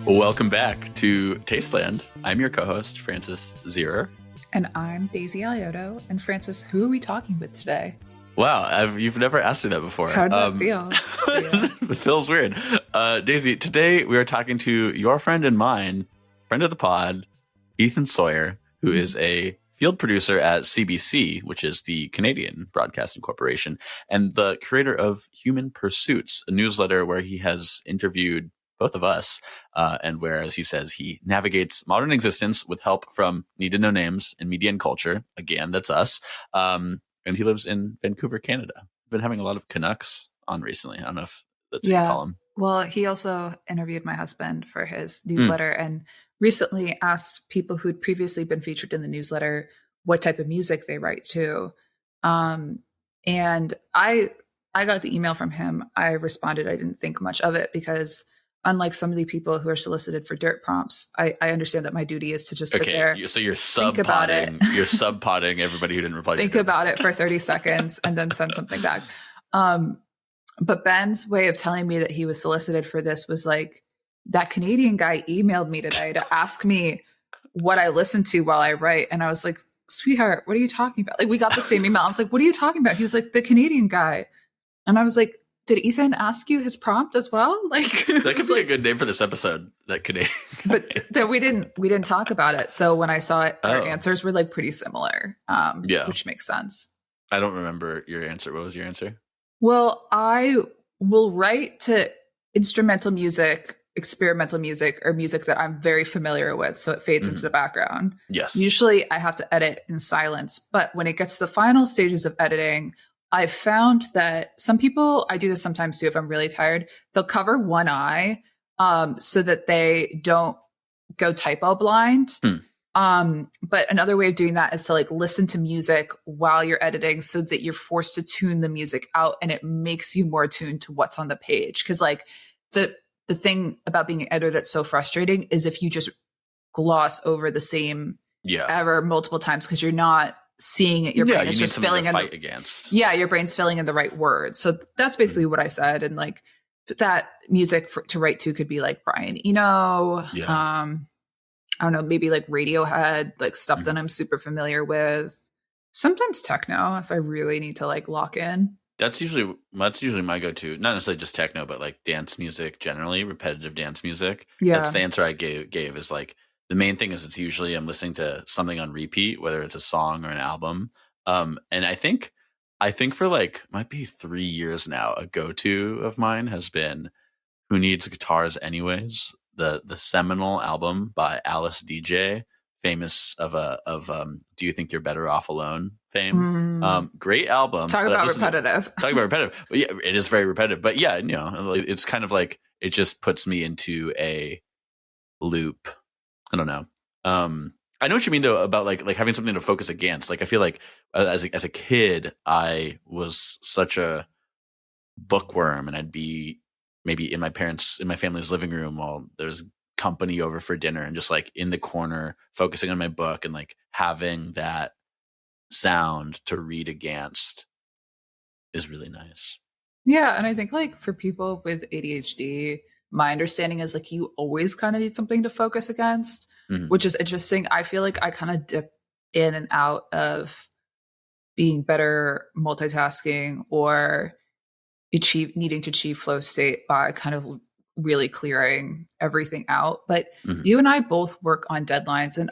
Welcome back to Tasteland. I'm your co-host, Francis Zierer. And I'm Daisy Alioto. And Francis, who are we talking with today? Wow, you've never asked me that before. How does that feel? It feels weird. Daisy, today we are talking to your friend and mine, friend of the pod, Ethan Sawyer, who is a field producer at CBC, which is the Canadian Broadcasting Corporation, and the creator of Human Pursuits, a newsletter where he has interviewed both of us, and where, as he says, he navigates modern existence with help from Need to Know Names in media and culture. Again, that's us. And he lives in Vancouver, Canada. I've been having a lot of Canucks on recently. I don't know if that's what you call him. Well, he also interviewed my husband for his newsletter and recently asked people who'd previously been featured in the newsletter what type of music they write to. And I got the email from him. I responded. I didn't think much of it because unlike some of the people who are solicited for dirt prompts, I understand that my duty is to just sit there. So you're sub-potting. You're sub-potting everybody who didn't reply. Think about it for 30 seconds and then send something back. But Ben's way of telling me that he was solicited for this was like, that Canadian guy emailed me today to ask me what I listen to while I write. And I was like, sweetheart, what are you talking about? Like, we got the same email. I was like, what are you talking about? He was like, the Canadian guy. And I was like, did Ethan ask you his prompt as well? Like, that could be a good name for this episode. That Canadian. But then we didn't talk about it. So when I saw it, our answers were like pretty similar. Which makes sense. I don't remember your answer. What was your answer? Well, I will write to instrumental music, experimental music, or music that I'm very familiar with. So it fades into the background. Yes. Usually I have to edit in silence. But when it gets to the final stages of editing, I've found that some people, I do this sometimes too, if I'm really tired, they'll cover one eye so that they don't go typo blind. But another way of doing that is to like listen to music while you're editing so that you're forced to tune the music out and it makes you more tuned to what's on the page. Cause like the thing about being an editor that's so frustrating is if you just gloss over the same error multiple times because you're not seeing it, your brain is just filling in your brain's filling in the right words. So that's basically what I said. And like that music to write to could be like Brian Eno, I don't know, maybe like Radiohead, like stuff that I'm super familiar with. Sometimes techno if I really need to like lock in. That's usually my go-to. Not necessarily just techno, but like dance music generally, repetitive dance music. Yeah, that's the answer I gave is like, the main thing is it's usually I'm listening to something on repeat, whether it's a song or an album. And I think for like, might be 3 years now, a go-to of mine has been Who Needs Guitars Anyways, the seminal album by Alice DJ, famous of Do You Think You're Better Off Alone fame. Great album. Talk about repetitive. But yeah, it is very repetitive. But yeah, you know, it's kind of like, it just puts me into a loop. I don't know. I know what you mean though about like having something to focus against. Like I feel like as a kid, I was such a bookworm, and I'd be maybe in my family's living room while there's company over for dinner, and just like in the corner focusing on my book and like having that sound to read against is really nice. Yeah, and I think like for people with ADHD, my understanding is like you always kind of need something to focus against, which is interesting. I feel like I kind of dip in and out of being better multitasking or needing to achieve flow state by kind of really clearing everything out. But you and I both work on deadlines. And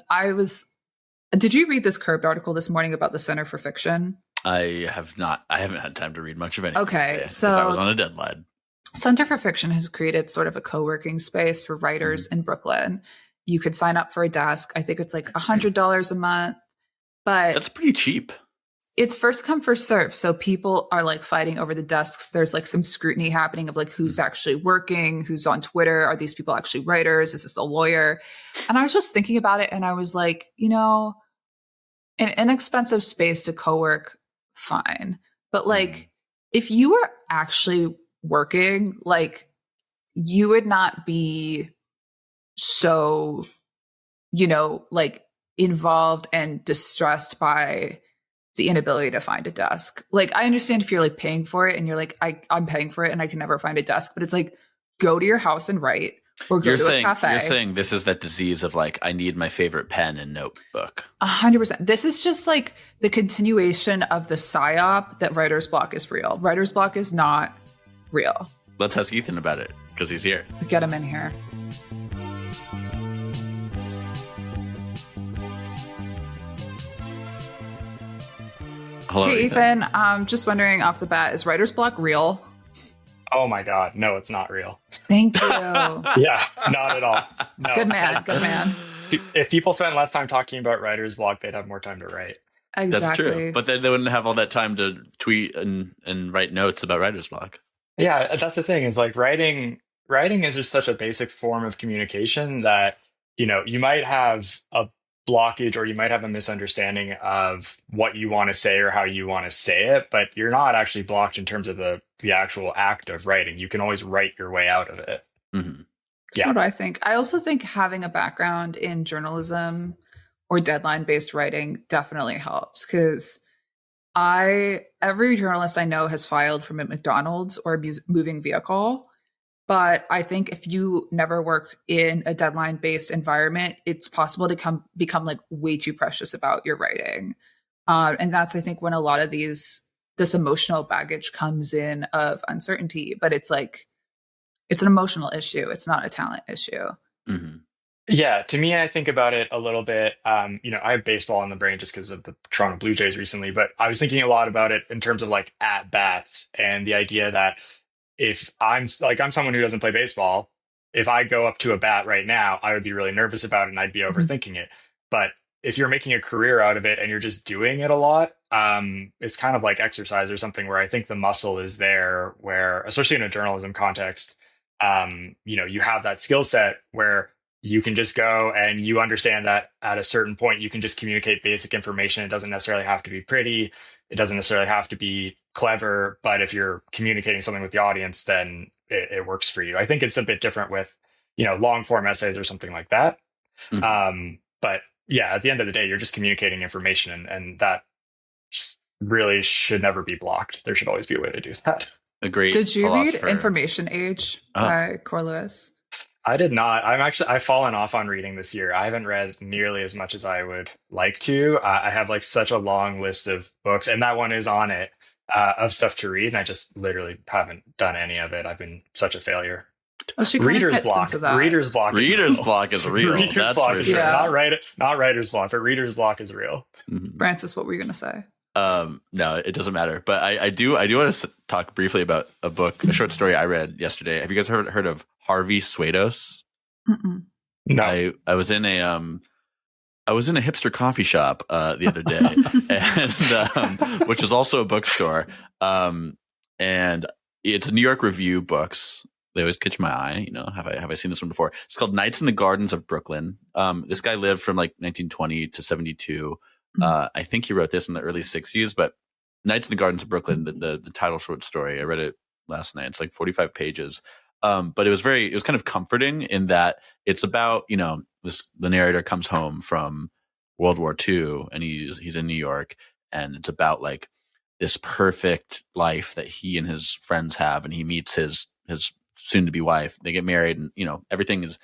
did you read this Curbed article this morning about the Center for Fiction? I have not. I haven't had time to read much of anything. Okay. So I was on a deadline. Center for Fiction has created sort of a co-working space for writers in Brooklyn. You could sign up for a desk. I think it's like $100 a month, but that's pretty cheap. It's first come, first serve. So people are like fighting over the desks. There's like some scrutiny happening of like who's actually working, who's on Twitter. Are these people actually writers? Is this a lawyer? And I was just thinking about it and I was like, you know, an inexpensive space to co-work, fine. But like if you were actually working, like you would not be so, you know, like involved and distressed by the inability to find a desk. Like I understand if you're like paying for it and you're like, I'm paying for it and I can never find a desk, but it's like, go to your house and write, or go to a cafe. You're saying this is that disease of like, I need my favorite pen and notebook. 100%. This is just like the continuation of the psyop that writer's block is real. Writer's block is not real. Let's ask Ethan about it because he's here. Get him in here. Hello, hey, Ethan. Just wondering off the bat, is writer's block real? Oh my God. No, it's not real. Thank you. Yeah, not at all. No. Good man. Good man. If people spend less time talking about writer's block, they'd have more time to write. Exactly. That's true. But then they wouldn't have all that time to tweet and write notes about writer's block. Yeah, that's the thing is like writing is just such a basic form of communication that, you might have a blockage or you might have a misunderstanding of what you want to say or how you want to say it, but you're not actually blocked in terms of the actual act of writing. You can always write your way out of it. Mm-hmm. That's what I think. I also think having a background in journalism or deadline-based writing definitely helps because every journalist I know has filed from a McDonald's or a moving vehicle. But I think if you never work in a deadline-based environment, it's possible to become like way too precious about your writing. And that's, I think, when a lot of this emotional baggage comes in of uncertainty. But it's like, it's an emotional issue. It's not a talent issue. Mm-hmm. Yeah, to me, I think about it a little bit. I have baseball in the brain just because of the Toronto Blue Jays recently, but I was thinking a lot about it in terms of like at bats and the idea that if I'm someone who doesn't play baseball, if I go up to a bat right now, I would be really nervous about it and I'd be overthinking it. But if you're making a career out of it and you're just doing it a lot, it's kind of like exercise or something where I think the muscle is there where, especially in a journalism context, you have that skill set where you can just go and you understand that at a certain point, you can just communicate basic information. It doesn't necessarily have to be pretty. It doesn't necessarily have to be clever. But if you're communicating something with the audience, then it works for you. I think it's a bit different with, long form essays or something like that. Mm-hmm. But yeah, at the end of the day, you're just communicating information and that really should never be blocked. There should always be a way to do that. Agreed. Did you read Information Age by Cor Lewis? I did not. I've fallen off on reading this year. I haven't read nearly as much as I would like to. I have like such a long list of books, and that one is on it of stuff to read. And I just literally haven't done any of it. I've been such a failure. Well, Reader's block. Reader's block. Reader's block is real. That's for sure. Not writer's block, but reader's block is real. Mm-hmm. Francis, what were you going to say? No, it doesn't matter. But I do want to talk briefly about a short story I read yesterday. Have you guys heard of Harvey Swados? Mm-mm. No. I was in a hipster coffee shop the other day, and which is also a bookstore. And it's New York Review books. They always catch my eye. Have I seen this one before? It's called Nights in the Gardens of Brooklyn. This guy lived from like 1920 to 72. I think he wrote this in the early 60s, but Nights in the Gardens of Brooklyn, the title short story, I read it last night. It's like 45 pages. But it was kind of comforting in that it's about, the narrator comes home from World War II and he's in New York, and it's about like this perfect life that he and his friends have, and he meets his soon to be wife. They get married, and everything is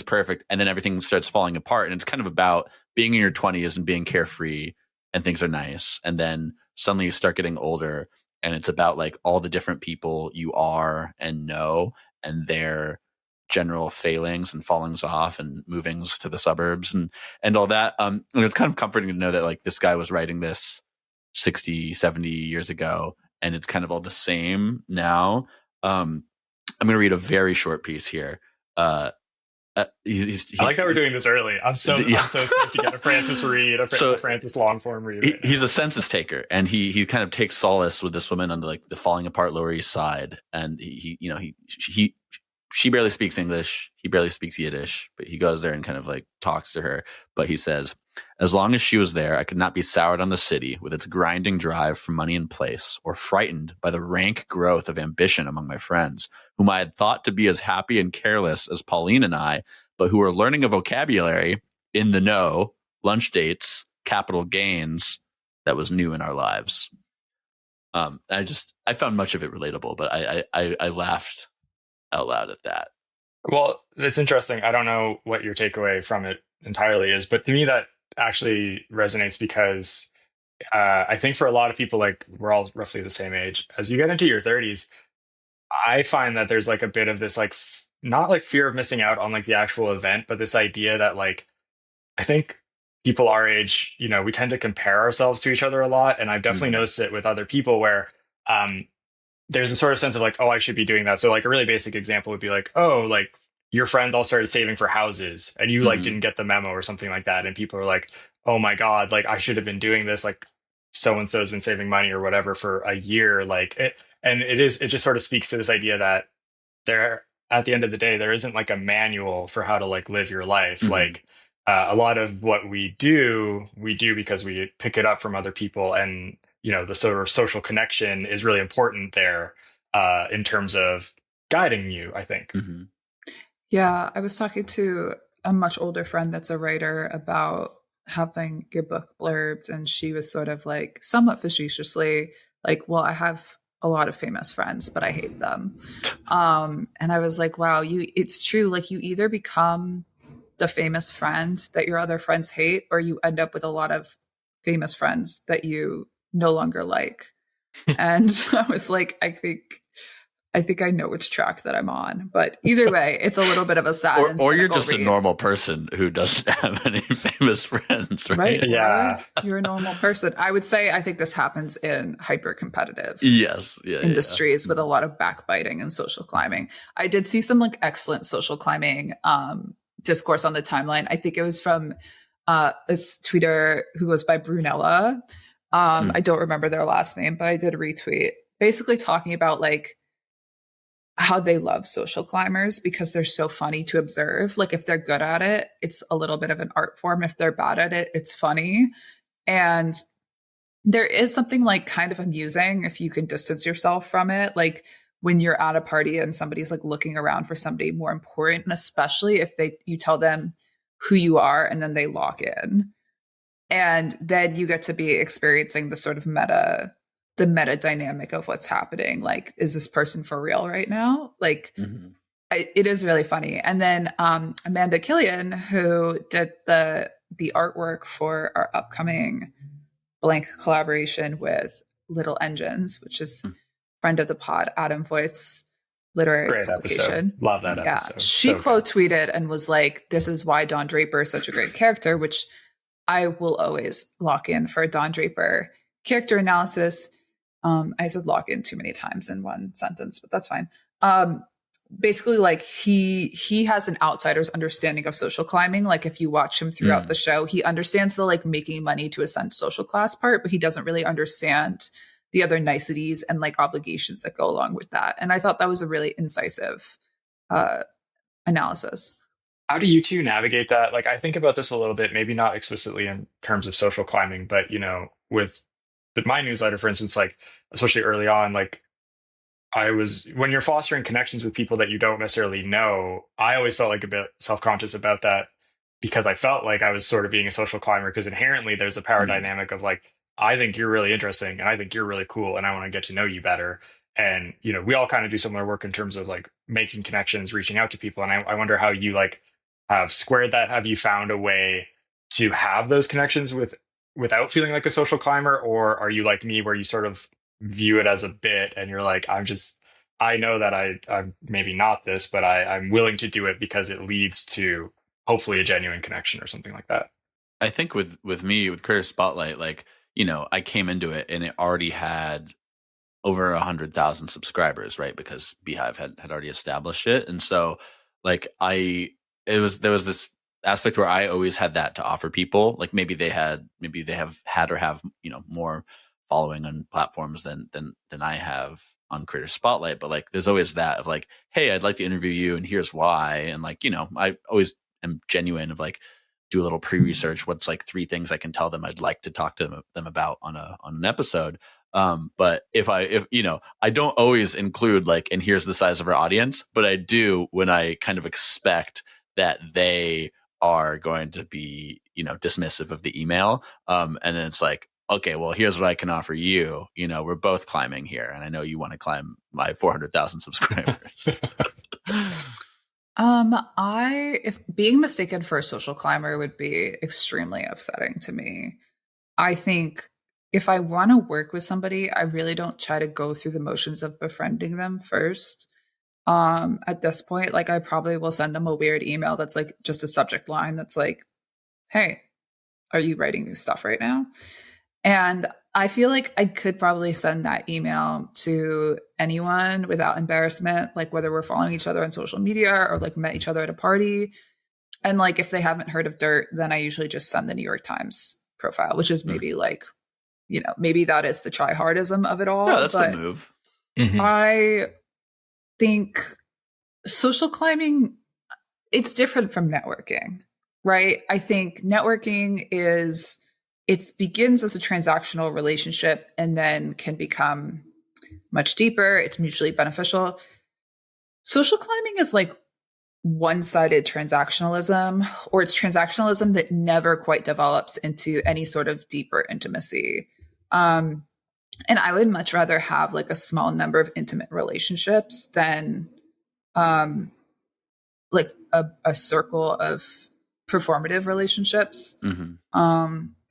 perfect, and then everything starts falling apart. And it's kind of about being in your 20s and being carefree and things are nice, and then suddenly you start getting older, and it's about like all the different people you are and know and their general failings and fallings off and movings to the suburbs and all that. And it's kind of comforting to know that like this guy was writing this 60, 70 years ago, and it's kind of all the same now. I'm going to read a very short piece here. I like that we're doing this early. I'm so stoked to get a Francis read, a Francis long form read. Right he's a census taker, and he kind of takes solace with this woman on the falling apart Lower East Side, and she barely speaks English, he barely speaks Yiddish, but he goes there and kind of like talks to her. But he says, "As long as she was there, I could not be soured on the city with its grinding drive for money and place, or frightened by the rank growth of ambition among my friends, whom I had thought to be as happy and careless as Pauline and I, but who were learning a vocabulary in the know, lunch dates, capital gains, that was new in our lives." I found much of it relatable, but I laughed out loud at that. Well, it's interesting. I don't know what your takeaway from it entirely is, but to me, that actually resonates because I think for a lot of people, like we're all roughly the same age. As you get into your 30s, I find that there's like a bit of this like not like fear of missing out on like the actual event, but this idea that like I think people our age, we tend to compare ourselves to each other a lot, and I've definitely Mhm. noticed it with other people where um, there's a sort of sense of like, oh, I should be doing that. So like a really basic example would be like, oh, like your friends all started saving for houses and you like Mhm. didn't get the memo or something like that, and people are like, oh my god, like I should have been doing this, like so and so has been saving money or whatever for a year, like it. And it just sort of speaks to this idea that there at the end of the day there isn't like a manual for how to like live your life. Mhm. Like a lot of what we do because we pick it up from other people, and the sort of social connection is really important there in terms of guiding you, I think. Mhm. Yeah, I was talking to a much older friend that's a writer about having your book blurbed, and she was sort of like somewhat facetiously like, "Well, I have a lot of famous friends, but I hate them." And I was like, "Wow, it's true. Like, you either become the famous friend that your other friends hate, or you end up with a lot of famous friends that you no longer like." And I was like, I think I know which track that I'm on, but either way, it's a little bit of a sad and Or you're cynical just a read, normal person who doesn't have any famous friends, right? right? Or Yeah. you're a normal person. I would say I think this happens in hyper competitive Yes. Yeah. Yeah. industries with a Mhm. lot of backbiting and social climbing. I did see some like excellent social climbing discourse on the timeline. I think it was from a tweeter who goes by Brunella. Mm. I don't remember their last name, but I did retweet basically talking about like how they love social climbers because they're so funny to observe. Like if they're good at it, it's a little bit of an art form. If they're bad at it, it's funny. And there is something like kind of amusing if you can distance yourself from it. Like when you're at a party and somebody's like looking around for somebody more important, and especially if you tell them who you are and then they lock in. And then you get to be experiencing the meta dynamic of what's happening. Like, is this person for real right now? Like, Mhm. it is really funny. And then Amanda Killian, who did the artwork for our upcoming blank collaboration with Little Engines, which is Mm. friend of the pod, Adam Voice literary Great episode. publication. Love that Yeah, episode. she So good. quote tweeted and was like, "This is why Don Draper is such a great character," which I will always lock in for a Don Draper character analysis. I said lock in too many times in one sentence, but that's fine. Basically, like he has an outsider's understanding of social climbing. Like if you watch him throughout the Mm. show, he understands the like making money to ascend social class part, but he doesn't really understand the other niceties and like obligations that go along with that. And I thought that was a really incisive uh, analysis. How do you two navigate that? Like, I think about this a little bit, maybe not explicitly in terms of social climbing, but with my newsletter, for instance, like especially early on, like when you're fostering connections with people that you don't necessarily know, I always felt like a bit self-conscious about that because I felt like I was sort of being a social climber because inherently there's a power Mm. dynamic of like, I think you're really interesting and I think you're really cool and I want to get to know you better. And, we all kind of do similar work in terms of like making connections, reaching out to people. And I wonder how you like have squared that. Have you found a way to have those connections without feeling like a social climber? Or are you like me where you sort of view it as a bit and you're like, I know that I'm maybe not this, but I'm willing to do it because it leads to hopefully a genuine connection or something like that. I think with me with Critter Spotlight, like I came into it and it already had over 100,000 subscribers, right? Because Beehive had already established it, and so like there was this aspect where I always had that to offer people. Like maybe they have had or have more following on platforms than I have on Creator Spotlight, but like there's always that of like, hey, I'd like to interview you, and here's why, and like I always am genuine of like do a little pre-research. What's like 3 things I can tell them I'd like to talk to them about on an episode. But if I don't always include like, and here's the size of our audience, but I do when I kind of expect that they are going to be, dismissive of the email. And then it's like, okay, well, here's what I can offer you. We're both climbing here, and I know you want to climb my 400,000 subscribers. If being mistaken for a social climber would be extremely upsetting to me. I think if I want to work with somebody, I really don't try to go through the motions of befriending them first. At this point, like I probably will send them a weird email that's like just a subject line that's like, "Hey, are you writing new stuff right now?" And I feel like I could probably send that email to anyone without embarrassment, like whether we're following each other on social media or like met each other at a party. And like if they haven't heard of Dirt, then I usually just send the New York Times profile, which is maybe like, maybe that is the tryhardism of it all. Yeah, that's but the move. I think social climbing, it's different from networking, right? I think networking it begins as a transactional relationship and then can become much deeper. It's mutually beneficial. Social climbing is like one-sided transactionalism, or it's transactionalism that never quite develops into any sort of deeper intimacy. And I would much rather have like a small number of intimate relationships than like a circle of performative relationships.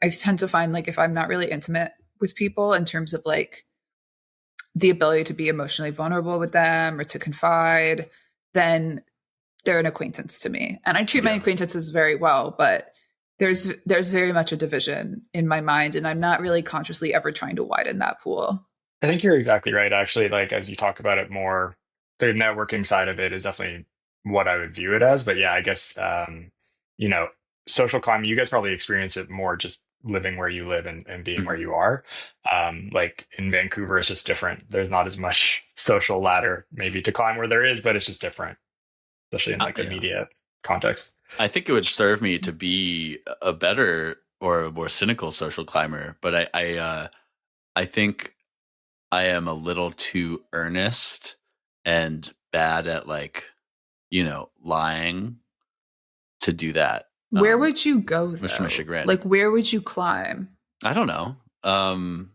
I tend to find like if I'm not really intimate with people in terms of like the ability to be emotionally vulnerable with them or to confide, then they're an acquaintance to me. And I treat my acquaintances very well, but there's very much a division in my mind, and I'm not really consciously ever trying to widen that pool. I think you're exactly right. Actually, like as you talk about it more, the networking side of it is definitely what I would view it as. But yeah, I guess you know, social climbing, you guys probably experience it more just living where you live and being where you are. Like in Vancouver, it's just different. There's not as much social ladder maybe to climb where there is, but it's just different, especially in like the media context. I think it would serve me to be a better or a more cynical social climber, but I think I am a little too earnest and bad at like, lying to do that. Where would you go, Much to my chagrin. Like, where would you climb? I don't know. To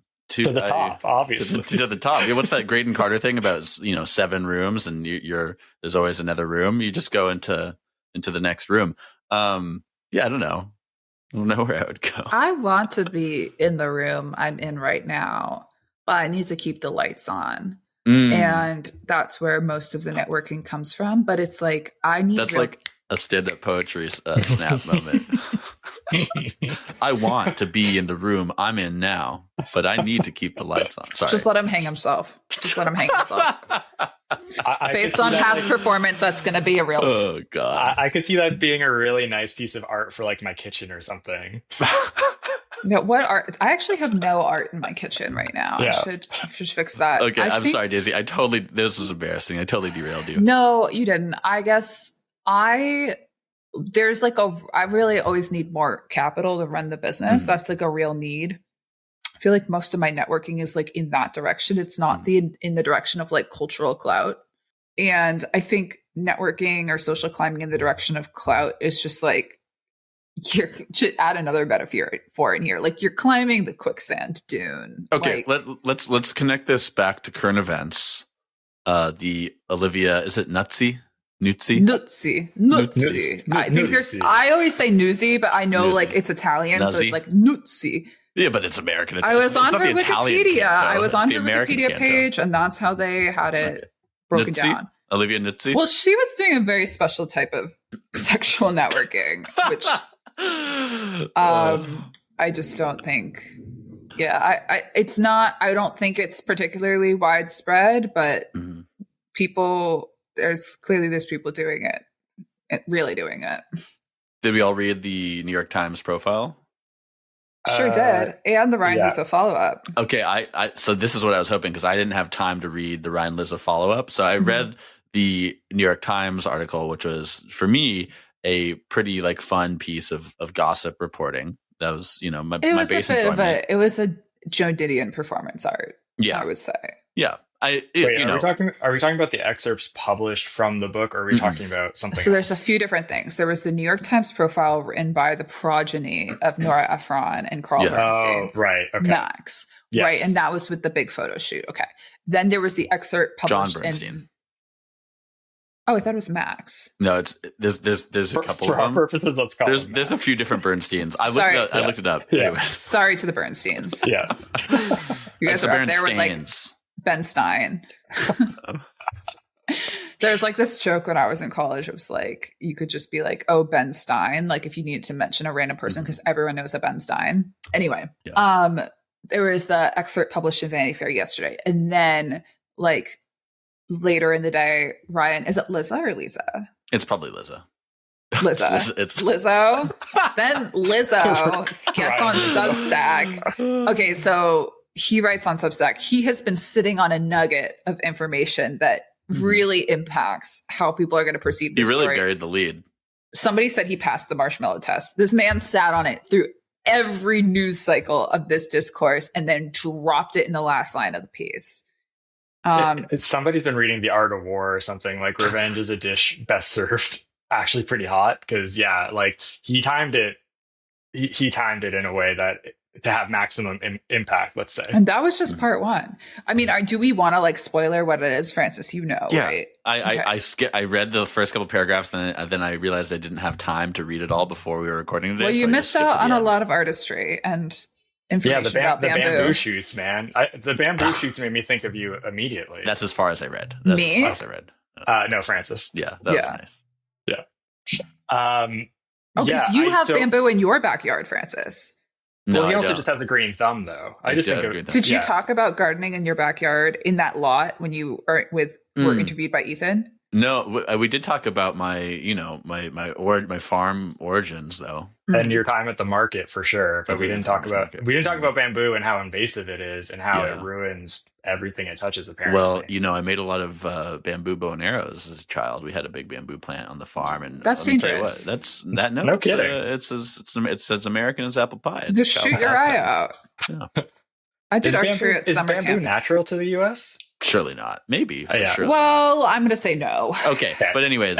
the top, obviously. To the top. Yeah, what's that Graydon Carter thing about? 7 rooms, and there's always another room. You just go into the next room. Yeah, I don't know. I don't know where I would go. I want to be in the room I'm in right now, but I need to keep the lights on. And that's where most of the networking comes from. But it's like, That's like a stand-up poetry snap moment. I want to be in the room I'm in now, but I need to keep the lights on. Sorry. Just let him hang himself. Based on past performance, that's going to be a real... Oh, God. I could see that being a really nice piece of art for like my kitchen or something. No, what art? I actually have no art in my kitchen right now. Yeah. I should fix that. Okay, I'm sorry, Daisy. This is embarrassing. I totally derailed you. No, you didn't. I guess I really always need more capital to run the business. That's like a real need. I feel like most of my networking is like in that direction. It's not in the direction of like cultural clout. And I think networking or social climbing in the direction of clout is just like, you should add another metaphor in here. Like you're climbing the quicksand dune. Okay, let's connect this back to current events. The Olivia, is it Nuzzi? Nuzzi. I think I always say Nuzzi, but I know like it's Italian, so it's like Nuzzi. Yeah, but it's American. I was on her Wikipedia. I was on her Wikipedia page, and that's how they had it broken down. Olivia Nuzzi? Well, she was doing a very special type of sexual networking, which I just don't think. Yeah, I don't think it's particularly widespread, but there's people doing it, really doing it. Did we all read the New York Times profile? Sure did. And the Ryan Lizza follow-up. Okay, so this is what I was hoping, because I didn't have time to read the Ryan Lizza follow-up. So I read the New York Times article, which was, for me, a pretty like fun piece of gossip reporting. That was, my base enjoyment. It was a Joe Didion performance art, I would say. Yeah. Are we talking about the excerpts published from the book, or are we talking about something So there's a few different things. There was the New York Times profile written by the progeny of Nora Ephron and Carl Bernstein. Oh, right. Okay. Max. Yes. Right. And that was with the big photo shoot. Okay. Then there was the excerpt published John Bernstein. Oh, I thought it was Max. No, it's there's a couple for of our them. purposes, let's call There's them there's a Max. few different Bernsteins. I Sorry. looked it up. Yeah. Anyway. Sorry to the Bernsteins. Yeah. You It's guys the are up there with like Bernsteins. Ben Stein. There's like this joke when I was in college. It was like, you could just be like, oh, Ben Stein. Like if you needed to mention a random person, because everyone knows a Ben Stein. Anyway, there was the excerpt published in Vanity Fair yesterday. And then like later in the day, Ryan, is it Liza or Lisa? It's probably Liza. Lizzo. It's Lizzo. Then Lizzo gets on Substack. Okay, so he writes on Substack. He has been sitting on a nugget of information that really impacts how people are going to perceive this He really story. buried the lead. Somebody said he passed the marshmallow test. This man sat on it through every news cycle of this discourse and then dropped it in the last line of the piece. Somebody's been reading The Art of War or something, like revenge is a dish best served actually pretty hot, because like he timed it in a way that to have maximum impact, let's say. And that was just part one. I mean, do we want to like spoiler what it is, Francis? You know, Yeah. right? I read the first couple paragraphs, then I realized I didn't have time to read it all before we were recording today. Well, you so I missed just skipped out to on the a end. lot of artistry and information Yeah, about the bamboo. bamboo shoots, man. The bamboo shoots made me think of you immediately. That's as far as I read. Me? As far as I read. No, Francis. Yeah, that was nice. Yeah. Because you have bamboo in your backyard, Francis. No, Well, he I also don't. just has a green thumb, though. I I just do think have a of green thumb. Did you Yeah. talk about gardening in your backyard in that lot when you were interviewed by Ethan? No, we did talk about my farm origins though. and your time at the market for sure, but we Every didn't talk farmer's about market. bamboo and how invasive it is and how Yeah. it ruins everything it touches. Apparently, Well, I made a lot of bamboo bow and arrows as a child. We had a big bamboo plant on the farm, and That's let me tell you dangerous. what, that's that. No, No it's, kidding. It's as American as apple pie. It's Just shoot your eye fantastic. out. Yeah. I did archery at is summer bamboo camp. natural to the U.S.? Surely not. Maybe. but Yeah. Surely. Well, I'm going to say no. Okay, but anyways,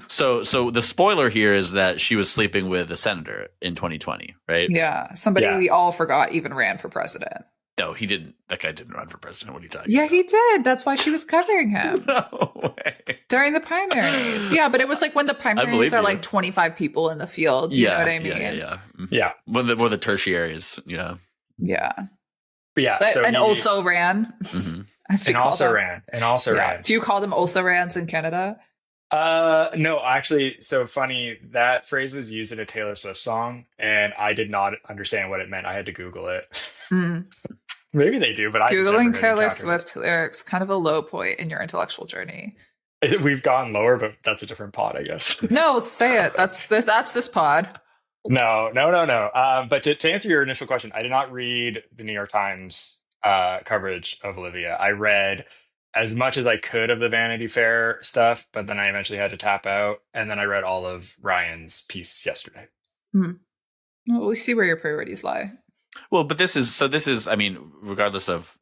so the spoiler here is that she was sleeping with a senator in 2020, right? Yeah, somebody Yeah. we all forgot even ran for president. No, he didn't. That guy didn't run for president. What are you talking Yeah, about? he did. That's why she was covering him No way. during the primaries. Yeah, but it was like when the primaries believe are you. like 25 people in the field. You know what I mean? Yeah. Yeah, More the tertiaries. Yeah. Yeah. but yeah. So and he- also ran. Mhm. As we and call also them. ran, and also Yeah. ran. Do you call them also rans in Canada? No, actually, so funny. That phrase was used in a Taylor Swift song, and I did not understand what it meant. I had to Google it. Mm. Maybe they do, but I just never Googling heard Taylor it talked about Swift lyrics, kind of a low point in your intellectual journey. it. We've gone lower, but that's a different pod, I guess. No, say it. That's this pod. No. But to answer your initial question, I did not read the New York Times coverage of Olivia. I read as much as I could of the Vanity Fair stuff, but then I eventually had to tap out. And then I read all of Ryan's piece yesterday. Well, we'll see where your priorities lie. Well, but this is. I mean, regardless of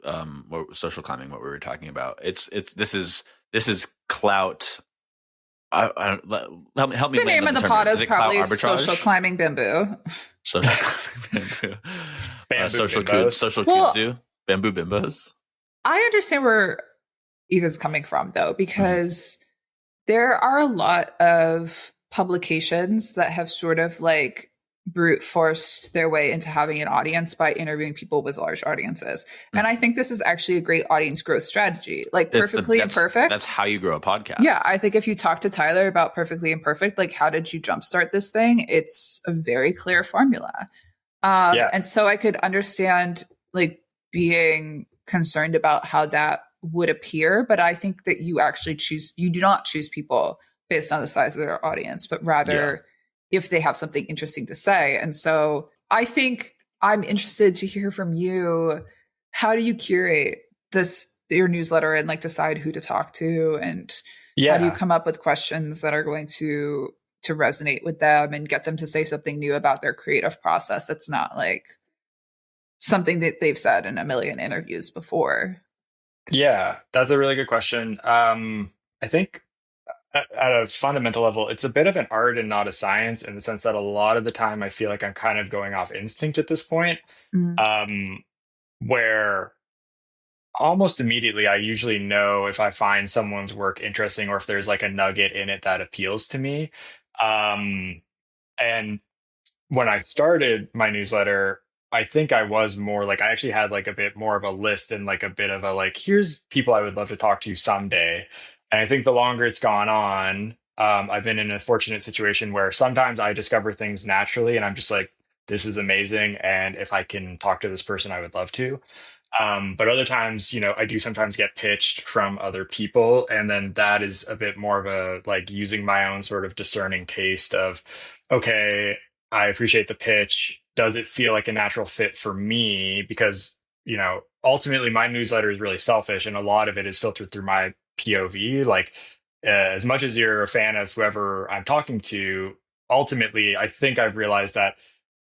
social climbing, what we were talking about, this is clout. Help me. The name of the pod is probably arbitrage? social climbing bamboo. Social climbing bamboo. Bamboo Social bimbos. social Well- kudzu. Bamboo bimbos. I understand where Eva's coming from, though, because there are a lot of publications that have sort of like brute forced their way into having an audience by interviewing people with large audiences. And I think this is actually a great audience growth strategy. Like Perfectly Imperfect. That's how you grow a podcast. Yeah, I think if you talk to Tyler about Perfectly Imperfect, like how did you jumpstart this thing? It's a very clear formula. And so I could understand like being concerned about how that would appear, but I think that you do not choose people based on the size of their audience, but rather if they have something interesting to say. And so I think I'm interested to hear from you. How do you curate your newsletter and like decide who to talk to, and how do you come up with questions that are going to resonate with them and get them to say something new about their creative process that's not like something that they've said in a million interviews before? Yeah, that's a really good question. I think at a fundamental level, it's a bit of an art and not a science, in the sense that a lot of the time I feel like I'm kind of going off instinct at this point, Mhm. where Almost immediately, I usually know if I find someone's work interesting or if there's like a nugget in it that appeals to me. Um, and when I started my newsletter, I think I was more like I actually had like a bit more of a list and like a bit of a like, here's people I would love to talk to someday. And I think the longer it's gone on, I've been in a fortunate situation where sometimes I discover things naturally and I'm just like, this is amazing. And if I can talk to this person, I would love to. But other times, I do sometimes get pitched from other people, and then that is a bit more of a like using my own sort of discerning taste of, okay, I appreciate the pitch. Does it feel like a natural fit for me? Because, ultimately my newsletter is really selfish and a lot of it is filtered through my POV. Like, as much as you're a fan of whoever I'm talking to, ultimately, I think I've realized that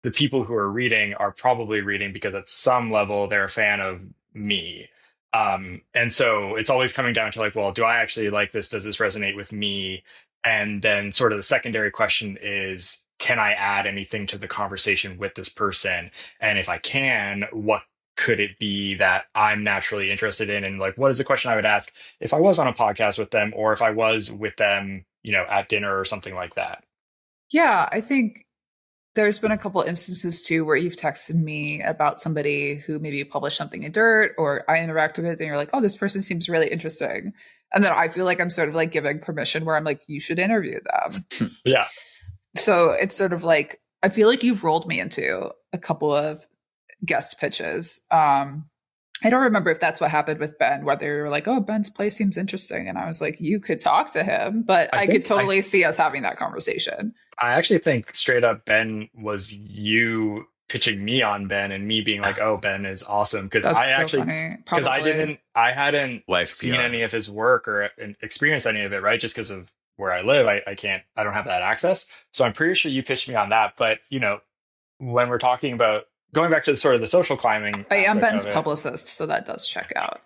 the people who are reading are probably reading because at some level they're a fan of me. And so it's always coming down to like, well, do I actually like this? Does this resonate with me? And then sort of the secondary question is, can I add anything to the conversation with this person? And if I can, what could it be that I'm naturally interested in? And like, what is the question I would ask if I was on a podcast with them or if I was with them, at dinner or something like that? Yeah, I think there's been a couple instances too where you've texted me about somebody who maybe published something in Dirt or I interact with it and you're like, oh, this person seems really interesting. And then I feel like I'm sort of like giving permission where I'm like, you should interview them. Yeah. So it's sort of like, I feel like you've rolled me into a couple of guest pitches. I don't remember if that's what happened with Ben, whether you were like, oh, Ben's play seems interesting. And I was like, you could talk to him, but I could totally see us having that conversation. I actually think straight up Ben was you pitching me on Ben and me being like, oh, Ben is awesome. Because I hadn't seen any of his work or experienced any of it, right? Just because of where I live, I don't have that access. So I'm pretty sure you pitched me on that. But, when we're talking about going back to the sort of the social climbing, I am Ben's publicist, so that does check out.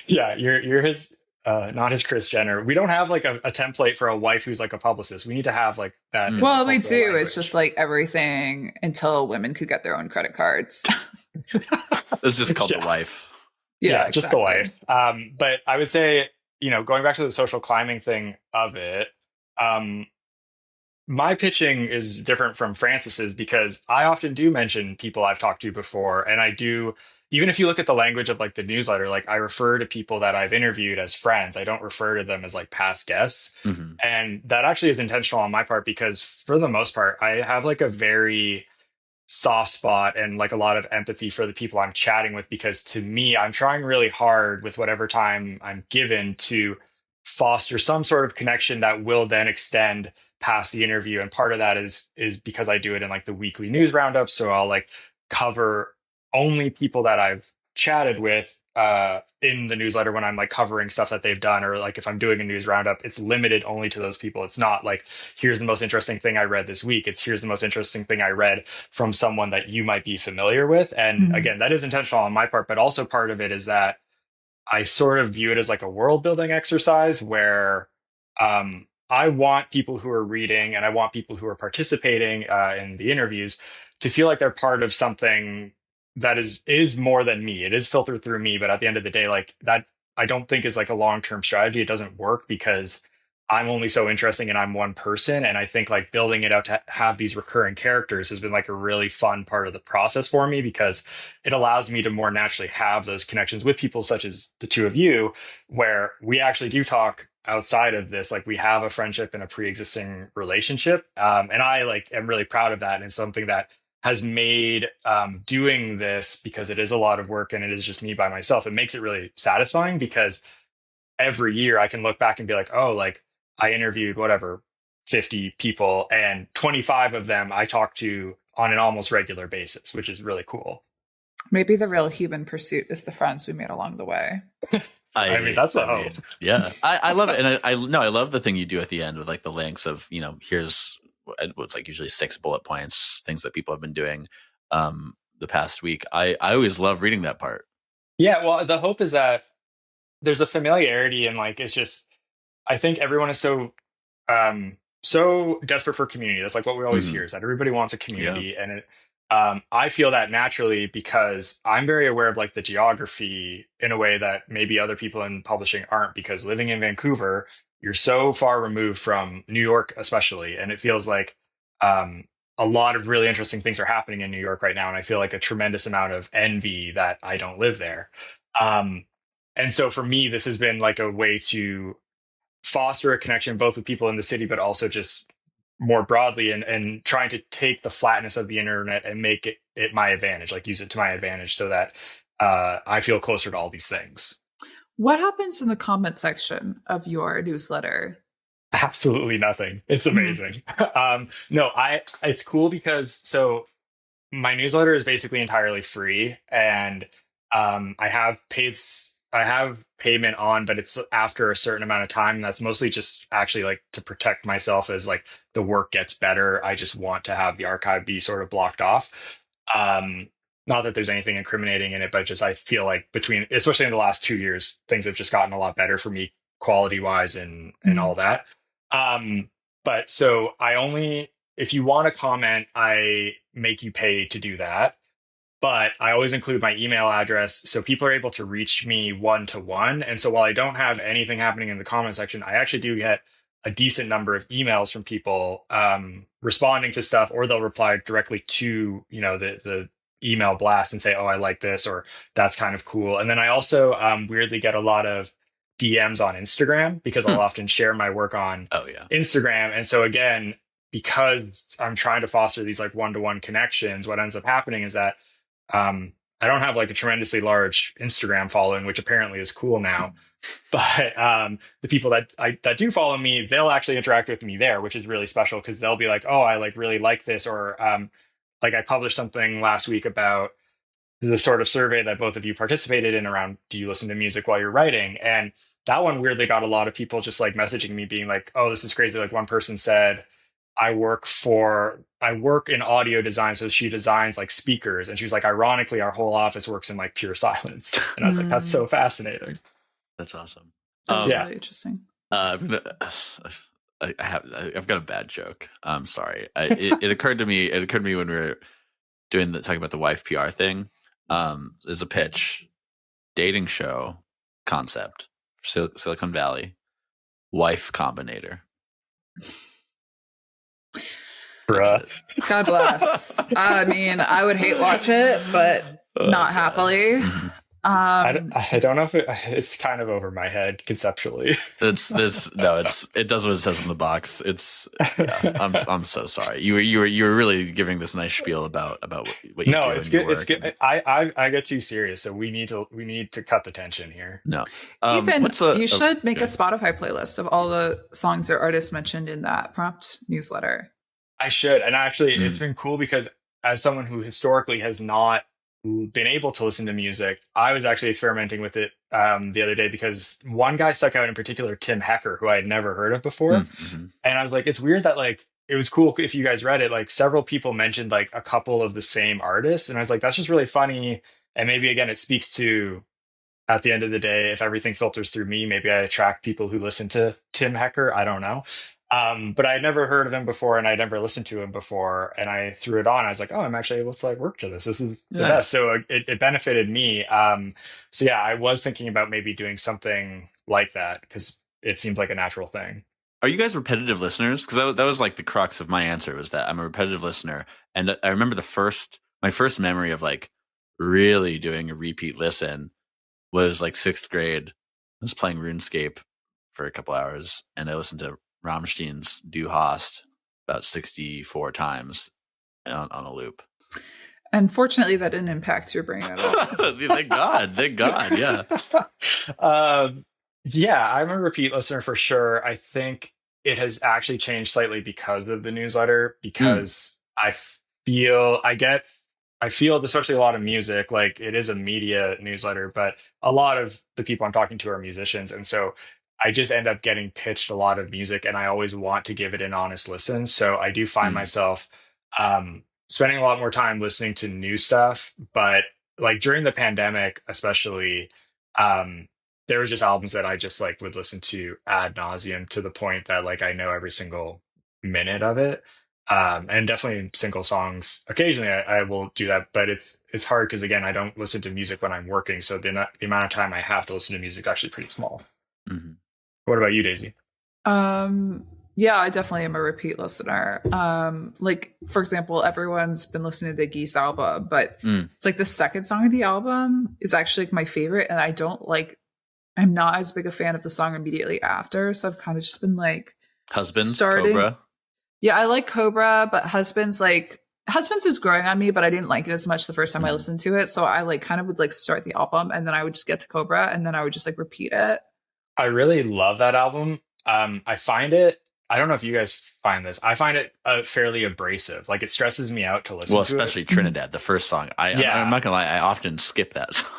Yeah, you're his, not his Kris Jenner. We don't have like a template for a wife who's like a publicist. We need to have like that. Well, we do. Language. It's just like everything until women could get their own credit cards. It's just called the wife. Yeah, exactly. Just the wife. But I would say, going back to the social climbing thing of it, my pitching is different from Francis's because I often do mention people I've talked to before. And I do, even if you look at the language of like the newsletter, like I refer to people that I've interviewed as friends. I don't refer to them as like past guests. Mm-hmm. And that actually is intentional on my part because for the most part, I have like a very soft spot and like a lot of empathy for the people I'm chatting with because to me, I'm trying really hard with whatever time I'm given to foster some sort of connection that will then extend past the interview. And part of that is because I do it in like the weekly news roundup. So I'll like cover only people that I've chatted with in the newsletter when I'm like covering stuff that they've done, or like if I'm doing a news roundup, it's limited only to those people. It's not like, here's the most interesting thing I read this week. It's here's the most interesting thing I read from someone that you might be familiar with. And again, that is intentional on my part, but also part of it is that I sort of view it as like a world building exercise where I want people who are reading and I want people who are participating in the interviews to feel like they're part of something that is more than me. It is filtered through me, but at the end of the day, like that, I don't think is like a long-term strategy. It doesn't work because I'm only so interesting and I'm one person. And I think like building it out to have these recurring characters has been like a really fun part of the process for me because it allows me to more naturally have those connections with people such as the two of you, where we actually do talk outside of this. Like we have a friendship and a pre-existing relationship. And I like am really proud of that. And it's something that has made doing this, because it is a lot of work and it is just me by myself, it makes it really satisfying because every year I can look back and be like, oh, like I interviewed whatever 50 people and 25 of them I talk to on an almost regular basis, which is really cool. Maybe the real human pursuit is the friends we made along the way. I mean, that's the hope. Yeah, I love it. And I love the thing you do at the end with like the links of, here's what's like usually 6 bullet points, things that people have been doing the past week. I always love reading that part. Yeah, well, the hope is that there's a familiarity and like, it's just, I think everyone is so desperate for community. That's like what we always hear is that everybody wants a community. Yeah. And I feel that naturally because I'm very aware of like the geography in a way that maybe other people in publishing aren't, because living in Vancouver, you're so far removed from New York, especially. And it feels like um, a lot of really interesting things are happening in New York right now. And I feel like a tremendous amount of envy that I don't live there. Um, and so for me, this has been like a way to foster a connection both with people in the city, but also just more broadly, and trying to take the flatness of the internet and make it my advantage, like use it to my advantage so that I feel closer to all these things. What happens in the comment section of your newsletter? Absolutely nothing. It's Mhm. amazing. No, it's cool because so my newsletter is basically entirely free, and I have payment on, but it's after a certain amount of time. And that's mostly just actually like to protect myself as like the work gets better. I just want to have the archive be sort of blocked off. Um, Not that there's anything incriminating in it, but just I feel like between, especially in the last 2 years, things have just gotten a lot better for me quality wise and all Mhm. that. Um, but so I only, if you want to comment, I make you pay to do that, but I always include my email address so people are able to reach me one to one. And so while I don't have anything happening in the comment section, I actually do get a decent number of emails from people responding to stuff, or they'll reply directly to the email blast and say, "Oh, I like this," or "That's kind of cool." And then I also weirdly get a lot of DMs on Instagram because I'll Hmm. often share my work on Oh yeah. Instagram. And so again, because I'm trying to foster these like one-to-one connections, what ends up happening is that I don't have like a tremendously large Instagram following, which apparently is cool now. But the people that do follow me, they'll actually interact with me there, which is really special because they'll be like, "Oh, I like really like this," or like I published something last week about the sort of survey that both of you participated in around, do you listen to music while you're writing? And that one weirdly got a lot of people just like messaging me being like, "Oh, this is crazy." Like one person said, I work in audio design, so she designs like speakers, and she was like, ironically, our whole office works in like pure silence. And I was like, that's Mm, so fascinating. That's awesome. that is Yeah. really interesting. I'm gonna, I've got a bad joke. I'm sorry. It occurred to me. It occurred to me when we were talking about the wife PR thing. There's a pitch, dating show concept, Silicon Valley, wife combinator. That's Bruh. it. God bless. I mean, I would hate watch it, but Oh, not God. happily. Mhm. I don't know if it's kind of over my head conceptually. It does what it says in the box. Yeah. I'm so sorry. You were really giving this nice spiel about what you No, do it's in your good. It's work. good. I get too serious, so we need to cut the tension here. No. Ethan, What's you should make a yeah. Spotify playlist of all the songs or artists mentioned in that prompt newsletter. I should. And actually, it's Mm, been cool because as someone who historically has not been able to listen to music, I was actually experimenting with it the other day because one guy stuck out in particular, Tim Hecker, who I had never heard of before. mhm. And I was like, it's weird that like it was cool if you guys read it, like several people mentioned like a couple of the same artists. And I was like, that's just really funny. And maybe again, it speaks to, at the end of the day, if everything filters through me, maybe I attract people who listen to Tim Hecker. I don't know. But I had never heard of him before and I'd never listened to him before. And I threw it on. I was like, oh, I'm actually able to like work to this. This is the best. Nice. So it benefited me. So yeah, I was thinking about maybe doing something like that because it seemed like a natural thing. Are you guys repetitive listeners? Because that was like the crux of my answer, was that I'm a repetitive listener, and I remember my first memory of like really doing a repeat listen was like sixth grade. I was playing RuneScape for a couple hours, and I listened to Rammstein's Du Hast about 64 times on a loop. Unfortunately, that didn't impact your brain at all. Thank God, yeah. um, yeah, I'm a repeat listener for sure. I think it has actually changed slightly because of the newsletter, Mm, because I feel, especially a lot of music, like it is a media newsletter, but a lot of the people I'm talking to are musicians. And so I just end up getting pitched a lot of music and I always want to give it an honest listen. So I do find mm, myself spending a lot more time listening to new stuff. But like during the pandemic, especially, um, there were just albums that I just like would listen to ad nauseum to the point that like I know every single minute of it. And definitely single songs. Occasionally, I will do that, but it's hard because again, I don't listen to music when I'm working, so the amount of time I have to listen to music is actually pretty small. Mm-hmm. What about you, Daisy? Yeah, I definitely am a repeat listener. Like for example, everyone's been listening to the Geese album, but it's like the second song of the album is actually like my favorite, and I'm not as big a fan of the song immediately after, so I've kind of just been like Husband, starting. Cobra. Yeah, I like Cobra, but Husbands is growing on me, but I didn't like it as much the first time I listened to it. So I like kind of would like start the album and then I would just get to Cobra and then I would just like repeat it. I really love that album. I find it. I don't know if you guys find this. I find it fairly abrasive. Like it stresses me out to listen Well, to especially it. Trinidad, the first song. I'm not gonna lie, I often skip that song.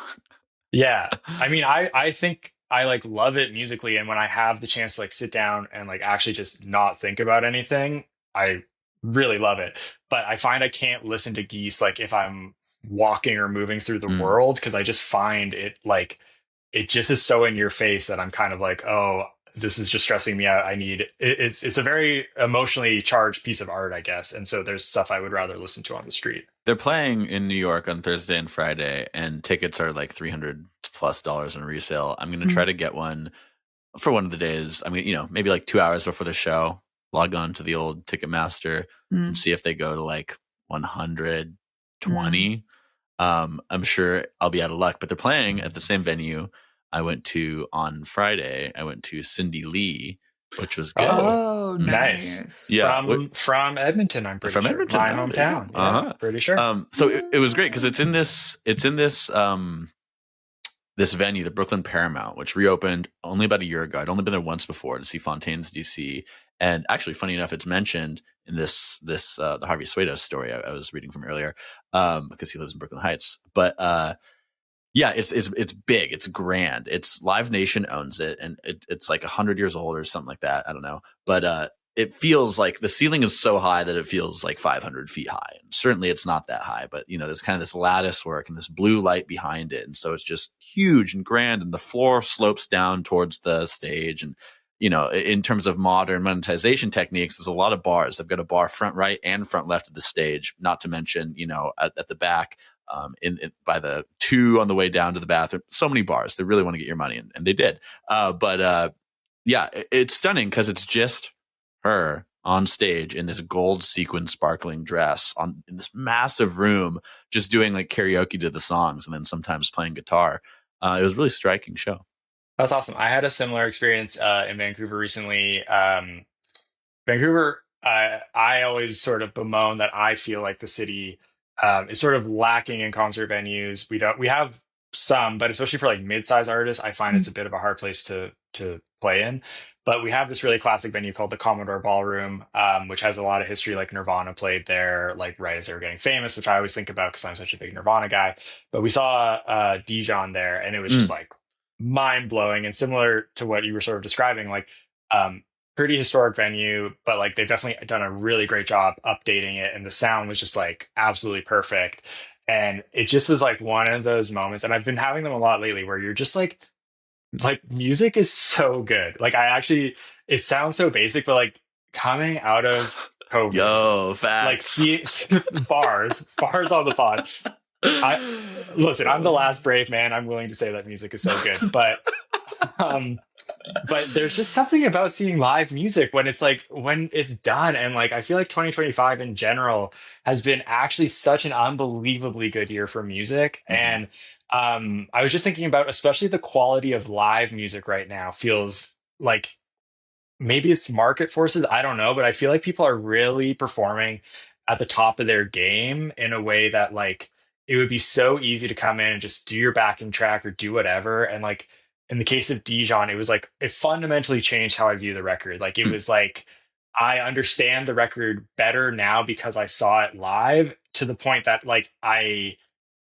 Yeah. I mean, I think I like love it musically, and when I have the chance to like sit down and like actually just not think about anything, I really love it. But I find I can't listen to Geese like if I'm walking or moving through the world, because I just find it like it just is so in your face that I'm kind of like, oh, this is just stressing me out. I need it's a very emotionally charged piece of art, I guess. And so there's stuff I would rather listen to on the street. They're playing in New York on Thursday and Friday, and tickets are like $300+ on resale. I'm going to try to get one for one of the days. I mean, maybe like 2 hours before the show, log on to the old Ticketmaster and see if they go to like 120. I'm sure I'll be out of luck, but they're playing at the same venue I went to on Friday. I went to Cindy Lee, which was good. Oh, nice. Yeah, from Edmonton, I'm pretty sure. Edmonton, my hometown. Yeah, pretty sure. So it was great because it's in this this venue, the Brooklyn Paramount, which reopened only about a year ago. I'd only been there once before to see Fontaine's DC, and actually, funny enough, it's mentioned in this the Harvey Suedo story I was reading from earlier, because he lives in Brooklyn Heights, but. Yeah, it's big. It's grand. It's Live Nation owns it, and it's like 100 years old or something like that. I don't know, but it feels like the ceiling is so high that it feels like 500 feet high. And certainly, it's not that high, but there's kind of this lattice work and this blue light behind it, and so it's just huge and grand. And the floor slopes down towards the stage, and in terms of modern monetization techniques, there's a lot of bars. They've got a bar front right and front left of the stage, not to mention at the back. By the two on the way down to the bathroom, so many bars. They really want to get your money, and they did. But it's stunning because it's just her on stage in this gold sequin sparkling dress in this massive room, just doing like karaoke to the songs, and then sometimes playing guitar. It was a really striking show. That's awesome. I had a similar experience in Vancouver recently. Vancouver, I always sort of bemoan that I feel like the city is sort of lacking in concert venues. We have some, but especially for like mid-size artists, I find it's a bit of a hard place to play in. But we have this really classic venue called the Commodore Ballroom, which has a lot of history. Like Nirvana played there, like right as they were getting famous, which I always think about because I'm such a big Nirvana guy. But we saw Dijon there, and it was just like mind blowing and similar to what you were sort of describing. Like pretty historic venue, but like they've definitely done a really great job updating it, and the sound was just like absolutely perfect. And it just was like one of those moments, and I've been having them a lot lately, where you're just like music is so good. Like it sounds so basic, but like coming out of COVID, yo, facts. Like see bars on the pod. Listen, I'm the last brave man. I'm willing to say that music is so good, but there's just something about seeing live music when it's done. And like, I feel like 2025 in general has been actually such an unbelievably good year for music. And I was just thinking about, especially the quality of live music right now feels like maybe it's market forces. I don't know, but I feel like people are really performing at the top of their game in a way that like, it would be so easy to come in and just do your backing track or do whatever. And like, in the case of Dijon, it was like, it fundamentally changed how I view the record. Like, it was like, I understand the record better now because I saw it live, to the point that like,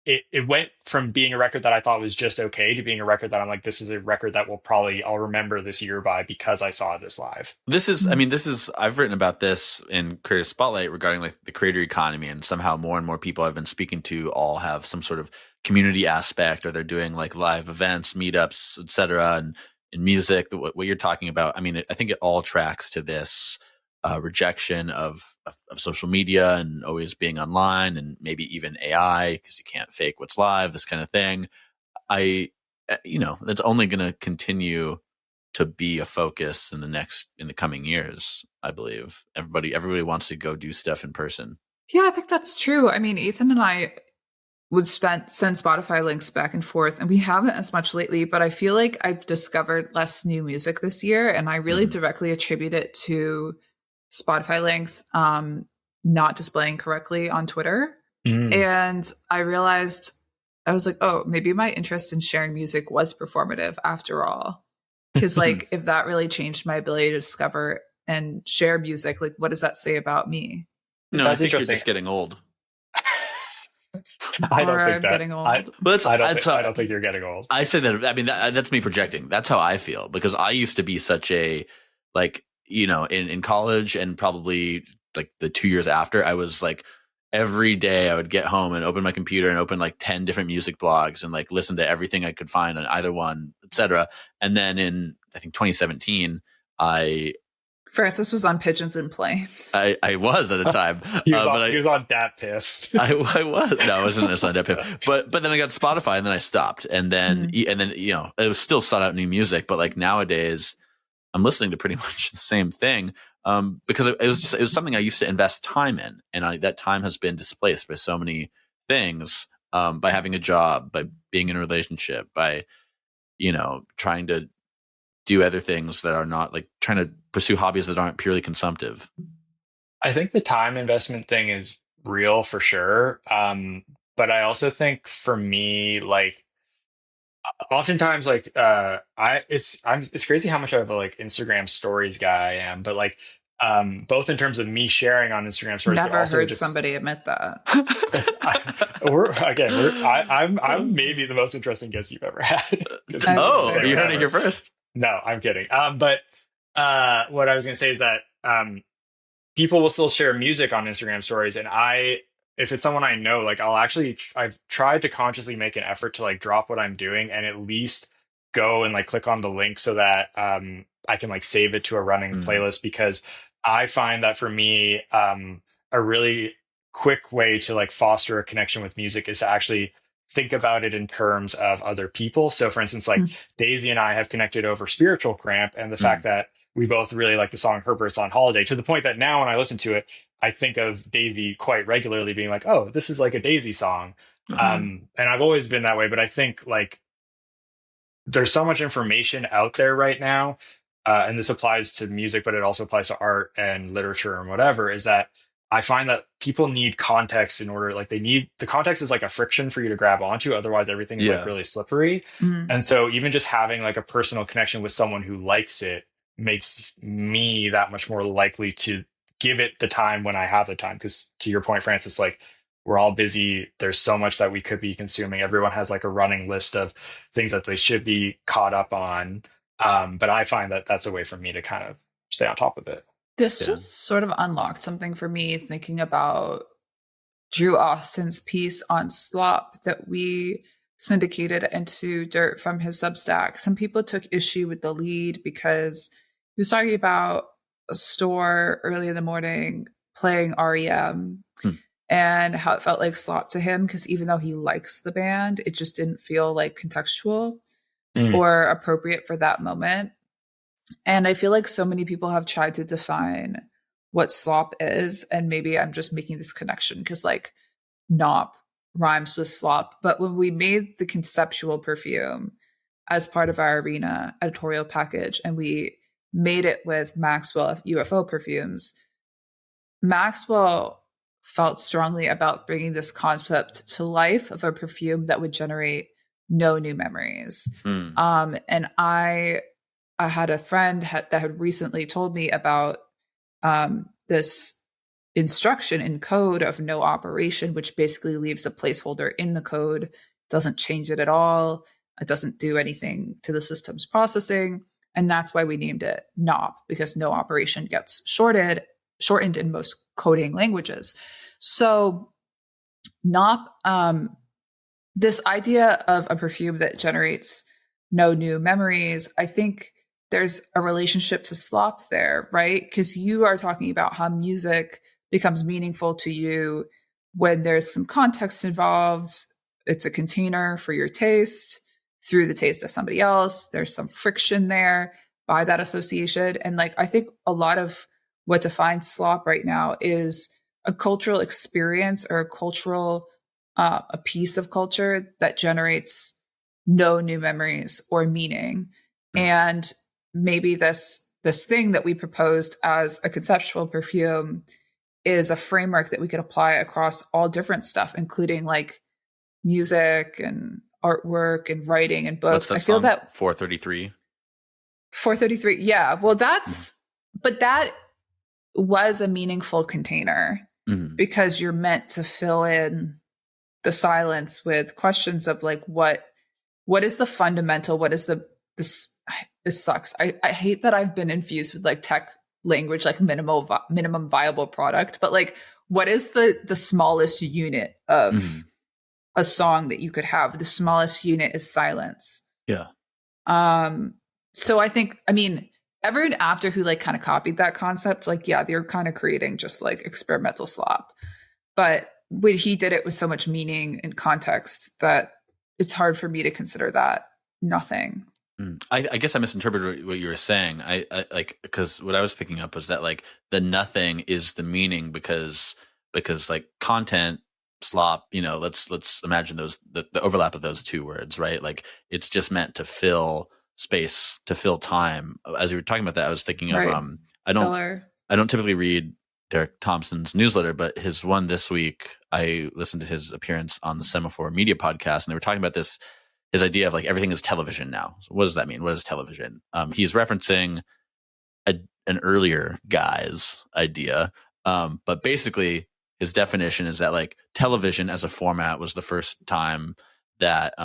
it went from being a record that I thought was just okay to being a record that I'm like, this is a record that I'll remember this year by because I saw this live. I've written about this in Creator Spotlight regarding like the creator economy, and somehow more and more people I've been speaking to all have some sort of community aspect, or they're doing like live events, meetups, etc. And in music, what you're talking about, I mean, I think it all tracks to this rejection of social media and always being online, and maybe even AI because you can't fake what's live, this kind of thing. That's only going to continue to be a focus in the coming years. I believe everybody wants to go do stuff in person. Yeah, I think that's true. I mean, Ethan and I would send Spotify links back and forth, and we haven't as much lately, but I feel like I've discovered less new music this year, and I really directly attribute it to Spotify links not displaying correctly on Twitter. And I realized, I was like, oh, maybe my interest in sharing music was performative after all. Because like, if that really changed my ability to discover and share music, like, what does that say about me? No, I think you're just getting old. I don't think that. Getting old. I don't think you're getting old. I say that. I mean, that's me projecting. That's how I feel, because I used to be such a, like, in college and probably like the 2 years after, I was like, every day I would get home and open my computer and open like 10 different music blogs and like listen to everything I could find on either one, etc. And then in, I think, 2017, Francis was on Pigeons and Planes. I was at a time. He was on Dat Piff. I was. No, I wasn't on Dat Piff. But then I got Spotify, and then I stopped. And then it was still sought out new music. But like nowadays, I'm listening to pretty much the same thing because it was something I used to invest time in, and that time has been displaced by so many things, by having a job, by being in a relationship, by trying to do other things that are not, like, trying to pursue hobbies that aren't purely consumptive. I think the time investment thing is real for sure. But I also think for me, like, oftentimes, like, it's crazy how much of a like Instagram stories guy I am, but like, both in terms of me sharing on Instagram stories. Never but also heard somebody admit that. I'm maybe the most interesting guest you've ever had. Oh, you heard it here first. No, I'm kidding. But what I was going to say is that people will still share music on Instagram stories, and if it's someone I know, like, I've tried to consciously make an effort to like drop what I'm doing and at least go and like click on the link so that I can like save it to a running playlist, because I find that for me, a really quick way to like foster a connection with music is to actually think about it in terms of other people. So for instance, like Daisy and I have connected over Spiritual Cramp, and the fact that we both really like the song Herbert's on Holiday, to the point that now when I listen to it, I think of Daisy quite regularly, being like, oh, this is like a Daisy song. And I've always been that way, but I think like there's so much information out there right now, and this applies to music, but it also applies to art and literature and whatever, is that I find that people need context in order, like, the context is like a friction for you to grab onto. Otherwise, everything is like really slippery. And so even just having like a personal connection with someone who likes it makes me that much more likely to give it the time when I have the time. Because to your point, Francis, like, we're all busy. There's so much that we could be consuming. Everyone has like a running list of things that they should be caught up on. But I find that that's a way for me to kind of stay on top of it. This just sort of unlocked something for me, thinking about Drew Austin's piece on Slop that we syndicated into Dirt from his Substack. Some people took issue with the lead because he was talking about a store early in the morning playing REM and how it felt like Slop to him, because even though he likes the band, it just didn't feel like contextual or appropriate for that moment. And I feel like so many people have tried to define what slop is, and maybe I'm just making this connection because like Nop rhymes with slop. But when we made the conceptual perfume as part of our Arena editorial package, and we made it with Maxwell UFO perfumes, Maxwell felt strongly about bringing this concept to life of a perfume that would generate no new memories. And I had a friend that had recently told me about this instruction in code of no operation, which basically leaves a placeholder in the code, doesn't change it at all. It doesn't do anything to the system's processing. And that's why we named it NOP, because no operation gets shortened in most coding languages. So NOP, this idea of a perfume that generates no new memories, I think there's a relationship to slop there, right? Because you are talking about how music becomes meaningful to you when there's some context involved. It's a container for your taste through the taste of somebody else. There's some friction there by that association. And like, I think a lot of what defines slop right now is a cultural experience or a cultural, a piece of culture that generates no new memories or meaning. And maybe this thing that we proposed as a conceptual perfume is a framework that we could apply across all different stuff, including like music and artwork and writing and books. What's that I feel song? that 433. 433. Yeah. Well, but that was a meaningful container because you're meant to fill in the silence with questions of like, what is the fundamental, what is this sucks. I hate that I've been infused with like tech language, like minimum viable product, but like, what is the smallest unit of a song that you could have? The smallest unit is silence. Yeah. So I think, I mean, everyone after who like kind of copied that concept, like, yeah, they're kind of creating just like experimental slop. But when he did it with so much meaning and context that it's hard for me to consider that nothing. I guess I misinterpreted what you were saying. I like, because what I was picking up was that like the nothing is the meaning because like content slop, let's imagine the overlap of those two words, right? Like it's just meant to fill space, to fill time. As you were talking about that, I was thinking of I don't typically read Derek Thompson's newsletter, but his one this week, I listened to his appearance on the Semaphore Media podcast, and they were talking about his idea of like everything is television now. So what does that mean? What is television? He's referencing an earlier guy's idea, but basically his definition is that like television as a format was the first time that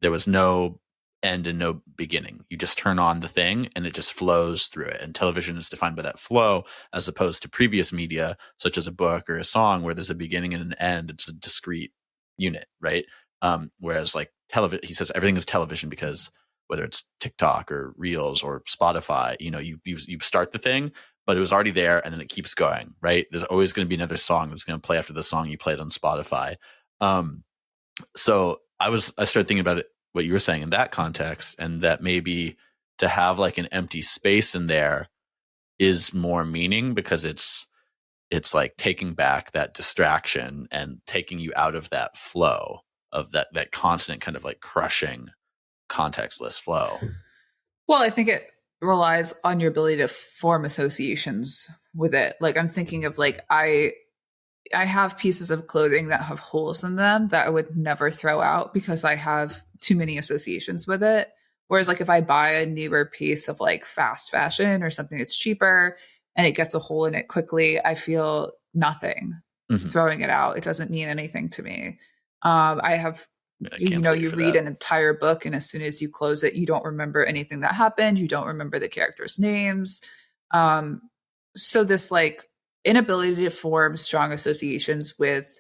there was no end and no beginning. You just turn on the thing and it just flows through it. And television is defined by that flow, as opposed to previous media, such as a book or a song, where there's a beginning and an end. It's a discrete unit, right? Whereas like television, he says everything is television because whether it's TikTok or Reels or Spotify, you start the thing, but it was already there and then it keeps going, right? There's always going to be another song that's going to play after the song you played on Spotify. So I started thinking about it, what you were saying in that context, and that maybe to have like an empty space in there is more meaning because it's like taking back that distraction and taking you out of that flow of that constant kind of like crushing contextless flow. Well, I think it relies on your ability to form associations with it. Like I'm thinking of like I have pieces of clothing that have holes in them that I would never throw out because I have too many associations with it. Whereas like if I buy a newer piece of like fast fashion or something that's cheaper and it gets a hole in it quickly, I feel nothing throwing it out. It doesn't mean anything to me. I have, you read an entire book and as soon as you close it, you don't remember anything that happened. You don't remember the characters' names. So this like inability to form strong associations with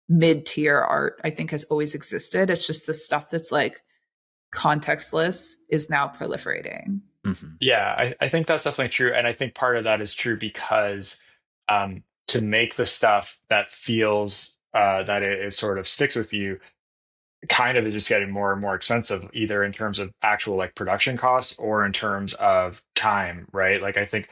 mid-tier art, I think, has always existed. It's just the stuff that's like contextless is now proliferating. Yeah, I think that's definitely true. And I think part of that is true because to make the stuff that feels that it sort of sticks with you kind of is just getting more and more expensive, either in terms of actual like production costs or in terms of time, right? Like I think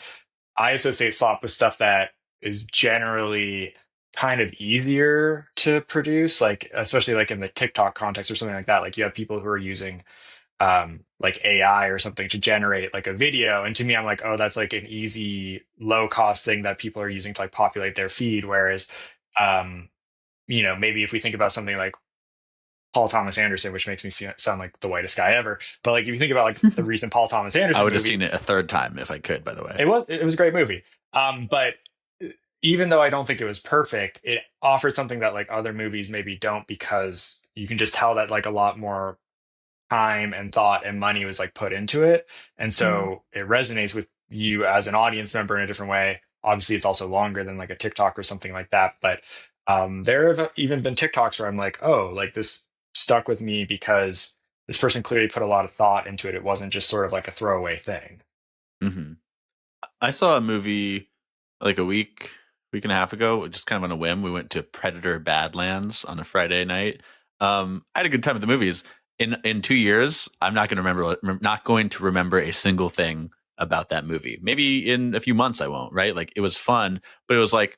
I associate slop with stuff that is generally kind of easier to produce, like especially like in the TikTok context or something like that. Like you have people who are using like AI or something to generate like a video, and to me I'm like, oh, that's like an easy low cost thing that people are using to like populate their feed. Whereas maybe if we think about something like Paul Thomas Anderson, which makes me sound like the whitest guy ever, but like if you think about like the recent Paul Thomas Anderson I would have movie, seen it a third time if I could, by the way. it was a great movie, but even though I don't think it was perfect, it offered something that like other movies maybe don't, because you can just tell that like a lot more time and thought and money was like put into it. And so it resonates with you as an audience member in a different way. Obviously it's also longer than like a TikTok or something like that. But there have even been TikToks where I'm like, oh, like this stuck with me because this person clearly put a lot of thought into it. It wasn't just sort of like a throwaway thing. Hmm. I saw a movie like a week and a half ago, just kind of on a whim. We went to Predator Badlands on a Friday night. I had a good time at the movies. In 2 years, I'm not going to remember a single thing about that movie. Maybe in a few months I won't. Right? Like it was fun, but it's like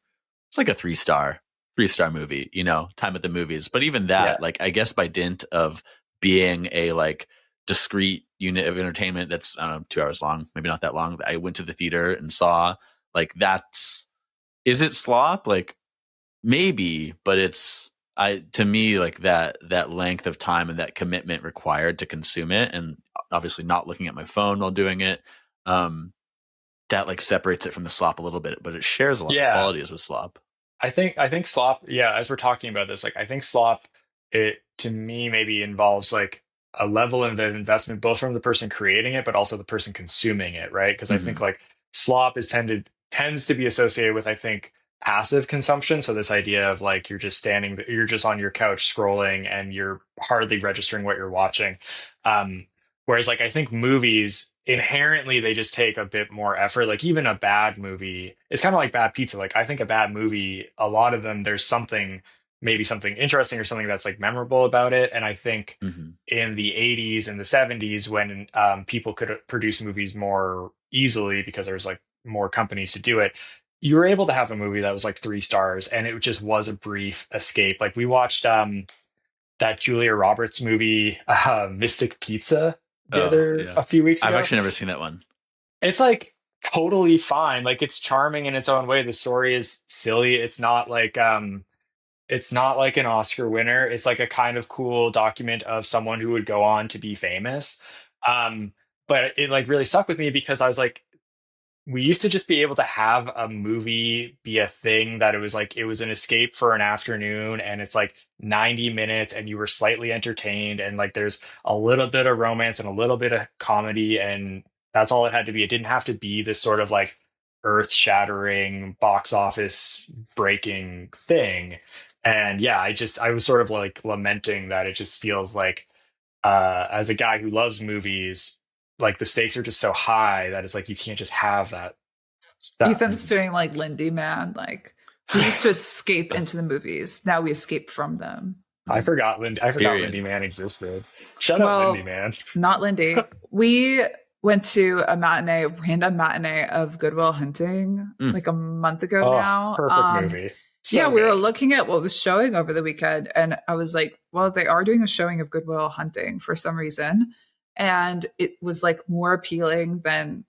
a three star movie. Time at the movies. But even that, Yeah. like I guess by dint of being a like discrete unit of entertainment that's I don't know 2 hours long, maybe not that long. I went to the theater and saw like is it slop? Like maybe, but it's to me like that length of time and that commitment required to consume it, and obviously not looking at my phone while doing it. That like separates it from the slop a little bit, but it shares a lot of Yeah. qualities with slop. I think slop, yeah, as we're talking about this, like I think slop, it to me maybe involves like a level of investment both from the person creating it, but also the person consuming it, right? Because I think Hmm. like slop tends to be associated with, I think, passive consumption. So this idea of like you're just on your couch scrolling and you're hardly registering what you're watching. Um, Whereas like I think movies inherently they just take a bit more effort. Like even a bad movie, it's kind of like bad pizza. Like I think a bad movie, a lot of them, there's maybe something interesting or something that's like memorable about it. And I think Hmm. in the 80s and the 70s, when people could produce movies more easily because there was like more companies to do it, you were able to have a movie that was like 3 stars and it just was a brief escape. Like we watched that Julia Roberts movie, Mystic Pizza, Oh yeah, a few weeks I've ago. actually never seen that one. It's like totally fine. Like it's charming in its own way. The story is silly. It's not like an Oscar winner. It's like a kind of cool document of someone who would go on to be famous. Um, but it like really stuck with me because I was like, we used to just be able to have a movie be a thing that it was an escape for an afternoon and it's like 90 minutes and you were slightly entertained and like there's a little bit of romance and a little bit of comedy and that's all it had to be. It didn't have to be this sort of like earth-shattering box office breaking thing. And yeah, I was sort of like lamenting that it just feels like as a guy who loves movies, like the stakes are just so high that it's like you can't just have that stuff. Ethan's doing like Lindy Man. Like we used to escape into the movies. Now we escape from them. Mhm. I forgot Period. Lindy Man existed. Shut up, Lindy Well, Man. not Lindy. We went to a random matinee of Good Will Hunting Mm. like a month ago Oh, now. perfect movie. Yeah, So we were good. looking at what was showing over the weekend, and I was like, well, they are doing a showing of Good Will Hunting for some reason. And it was like more appealing than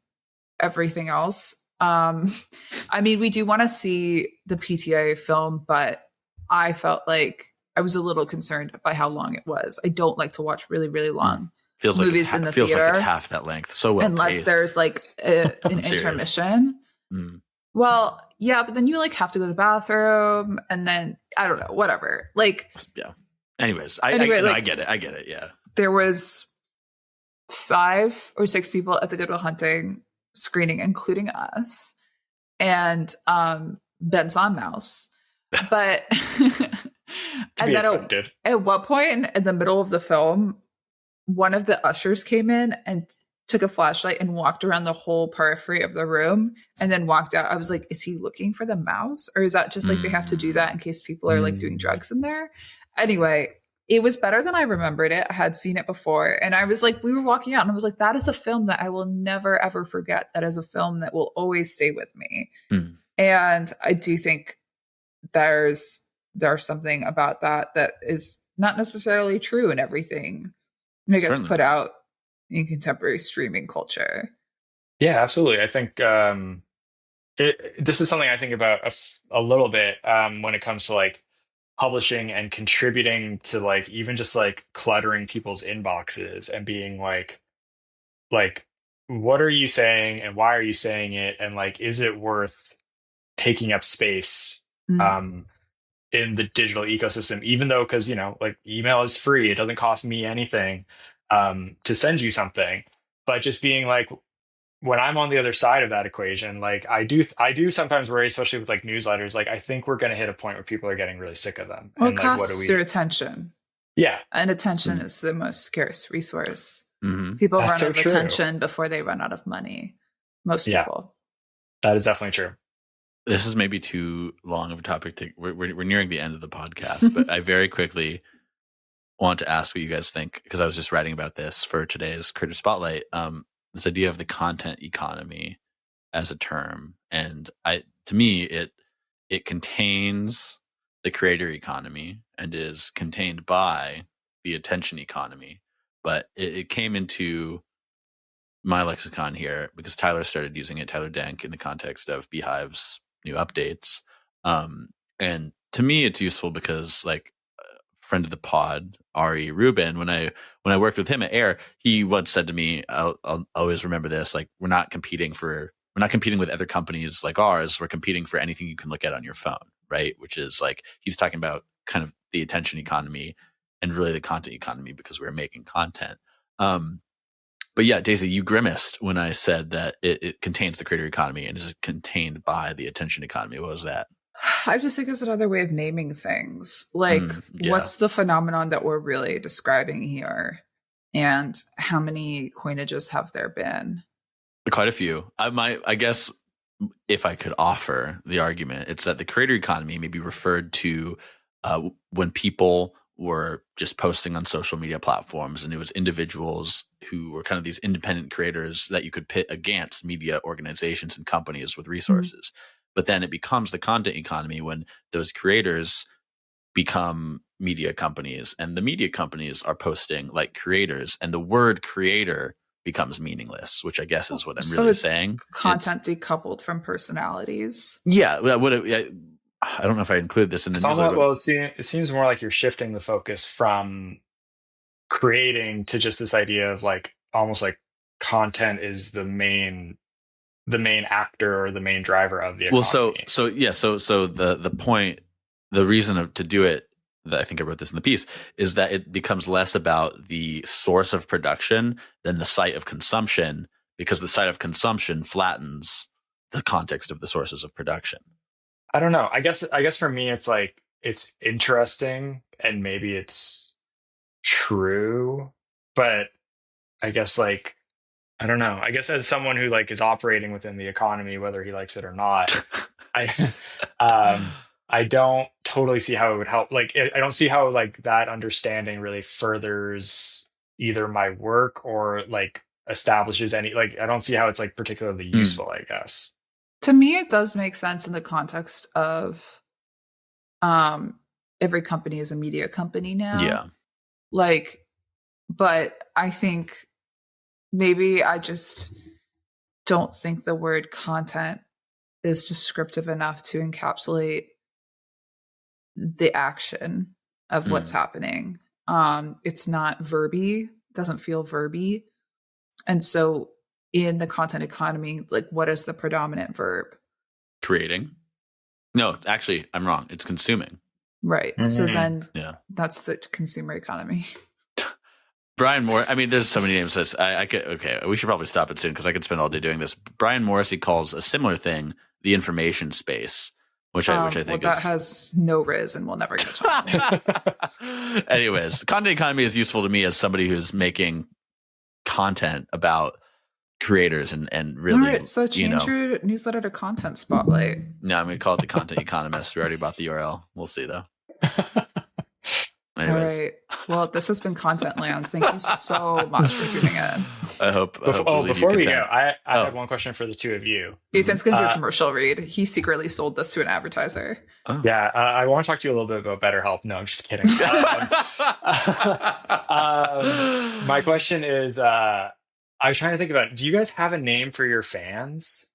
everything else. I mean, we do want to see the PTA film, but I felt like I was a little concerned by how long it was. I don't like to watch really, really Mm. long Feels like movies in the feels like it's theater half that length. So well unless paced. there's like an I'm serious. intermission. Mm. Well, yeah, but then you like have to go to the bathroom and then I don't know, whatever. Like, Yeah. Anyways, I like get it. I get it. Yeah. there was 5 or 6 people at the Good Will Hunting screening, including us, and Ben saw a mouse. But To and be then expected. at what point in the middle of the film, one of the ushers came in and took a flashlight and walked around the whole periphery of the room and then walked out. I was like, is he looking for the mouse? Or is that just like they have to do that in case people are like doing drugs in there? Anyway, it was better than I remembered it. I had seen it before. And I was like, we were walking out and I was like, that is a film that I will never, ever forget. That is a film that will always stay with me. Mm. And I do think there's something about that is not necessarily true in everything that gets Certainly put not. out in contemporary streaming culture. Yeah, absolutely. I think this is something I think about a little bit when it comes to like publishing and contributing to like even just like cluttering people's inboxes and being like what are you saying and why are you saying it and like is it worth taking up space Mm. um in the digital ecosystem, even though because like email is free, it doesn't cost me anything to send you something, but just being like when I'm on the other side of that equation, like I do sometimes worry, especially with like newsletters, like I think we're going to hit a point where people are getting really sick of them Well, it and like what do costs we your attention. Yeah. And attention is the most scarce resource. Mm-hmm. People That's run so out of true. attention before they run out of money. Most people. That is definitely true. This is maybe too long of a topic to. We're nearing the end of the podcast, but I very quickly want to ask what you guys think, because I was just writing about this for today's Creator Spotlight. This idea of the content economy as a term, and to me it contains the creator economy and is contained by the attention economy, but it came into my lexicon here because Tyler started using it, Tyler Denk, in the context of Beehive's new updates. And to me, it's useful because, like, friend of the pod, Ari Rubin, when I worked with him at Air, he once said to me, I'll always remember this, like, we're not competing with other companies like ours. We're competing for anything you can look at on your phone, right? Which is, like, he's talking about kind of the attention economy and really the content economy, because we're making content. But yeah, Daisy, you grimaced when I said that it contains the creator economy and is contained by the attention economy. What was that? I just think it's another way of naming things. Like, what's the phenomenon that we're really describing here? And how many coinages have there been? Quite a few. I guess if I could offer the argument, it's that the creator economy may be referred to when people were just posting on social media platforms, and it was individuals who were kind of these independent creators that you could pit against media organizations and companies with resources. But then it becomes the content economy when those creators become media companies, and the media companies are posting like creators, and the word creator becomes meaningless, which I guess is what I'm really saying. Content decoupled from personalities. Yeah. I don't know if I include this in the newsletter. Well, it seems more like you're shifting the focus from creating to just this idea of, like, almost like content is the main actor or the main driver of the economy. Well, so the point, the reason to do it, that I think I wrote this in the piece, is that it becomes less about the source of production than the site of consumption, because the site of consumption flattens the context of the sources of production. I don't know. I guess for me, it's like, it's interesting and maybe it's true, but I guess, like, I don't know. I guess as someone who, like, is operating within the economy, whether he likes it or not, I don't totally see how it would help. Like, I don't see how, like, that understanding really furthers either my work or, like, establishes any, like, I don't see how it's, like, particularly useful, I guess. To me, it does make sense in the context of every company is a media company now. Yeah. Like, but I think maybe I just don't think the word content is descriptive enough to encapsulate the action of what's happening. It's not verby, doesn't feel verby. And so in the content economy, like, what is the predominant verb? Creating. No, actually, I'm wrong. It's consuming. Right. So then that's the consumer economy. Brian Moore. I mean, there's so many names. I could. Okay, we should probably stop it soon because I could spend all day doing this. Brian Morrissey calls a similar thing the information space, which I think that has no riz and will never catch on. Anyways, the content economy is useful to me as somebody who's making content about creators and really. All right, so change your newsletter to Content Spotlight. No, I'm going to call it the Content Economist. We already bought the URL. We'll see though. Anyways. All right. Well, this has been Content Land. Thank you so much for tuning in. I hope. Before we go, I have one question for the two of you. Ethan's going to do a commercial read. He secretly sold this to an advertiser. Oh. Yeah, I want to talk to you a little bit about BetterHelp. No, I'm just kidding. My question is, I was trying to think about, do you guys have a name for your fans?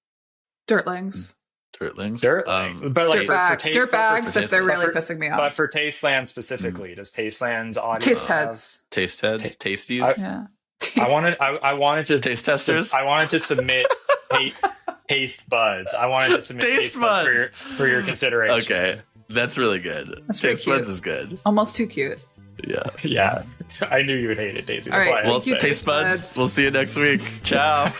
Dirtlings. Dirtlings? But like Dirtbags if they're really pissing me off. But for Tasteland specifically, does Tasteland's audience Taste heads? Tasties? Yeah. I wanted to taste testers. I wanted to submit taste buds. I wanted to submit taste buds for your consideration. Okay, that's really good. That's taste cute. buds is good. Almost too cute. Yeah. I knew you would hate it, Daisy. All right, well, taste buds. We'll see you next week. Ciao.